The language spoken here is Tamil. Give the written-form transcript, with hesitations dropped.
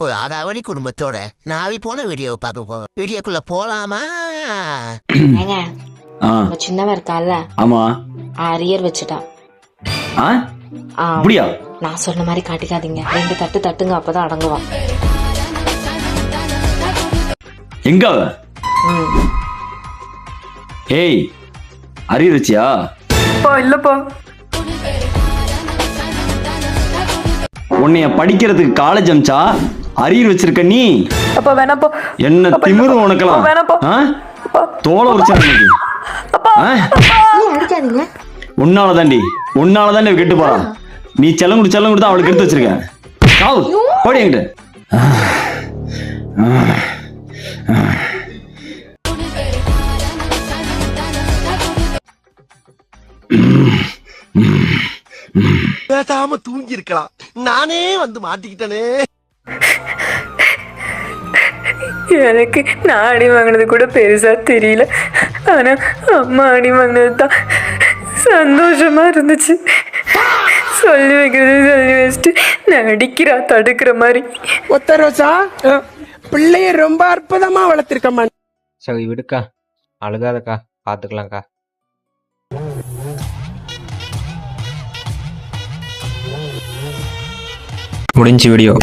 ஒரு ஆறாவடி குடும்பத்தோட நாவி போன வீடியோ பார்க்க போறோம். வீடியோக்குள்ள போலாமா? ஏங்க சின்னவன் இருக்கால, ஆமா அரியர் வச்சுட்டான். அப்படியா? நான் சொன்ன மாதிரி காட்டிக்காதீங்க, 2 தட்டு தட்டுங்க, அப்பதான் அடங்குவான். எங்க ஏய் அரியர் வச்சியா? இல்லப்பா, உன்னைய படிக்கிறதுக்கு காலேஜ் அமிச்சா அரியர் வச்சிருக்க நீ? அப்பா வேணாப்பா. என்ன திமிரு உனக்கலாம்? வேணாப்பா. தோலை உரிச்சா அடிக்காதீங்க. உன்னாலதாண்டி கெட்டு போறான். நீ செல்லம் கொடுத்து அவளுக்கு எடுத்து வச்சிருக்க. போடி என்கிட்ட. பேசாம தூங்கி இருக்கலாம், நானே வந்து மாட்டிக்கிட்டனே. எனக்கு நான் அடி வாங்கினது கூட பெருசா தெரியல, ஆனா அம்மா அடி வாங்கினது தான் சந்தோஷமா இருந்துச்சு. சொல்லி வச்சுட்டு நடிக்கிறா தடுக்கிற மாதிரி. ஒத்த ரோசா பிள்ளைய ரொம்ப அற்புதமா வளர்த்திருக்கம்மா. சரி விடுக்கா, அழுகாதக்கா, பாத்துக்கலாம்க்கா. முடிஞ்சு வீடியோ.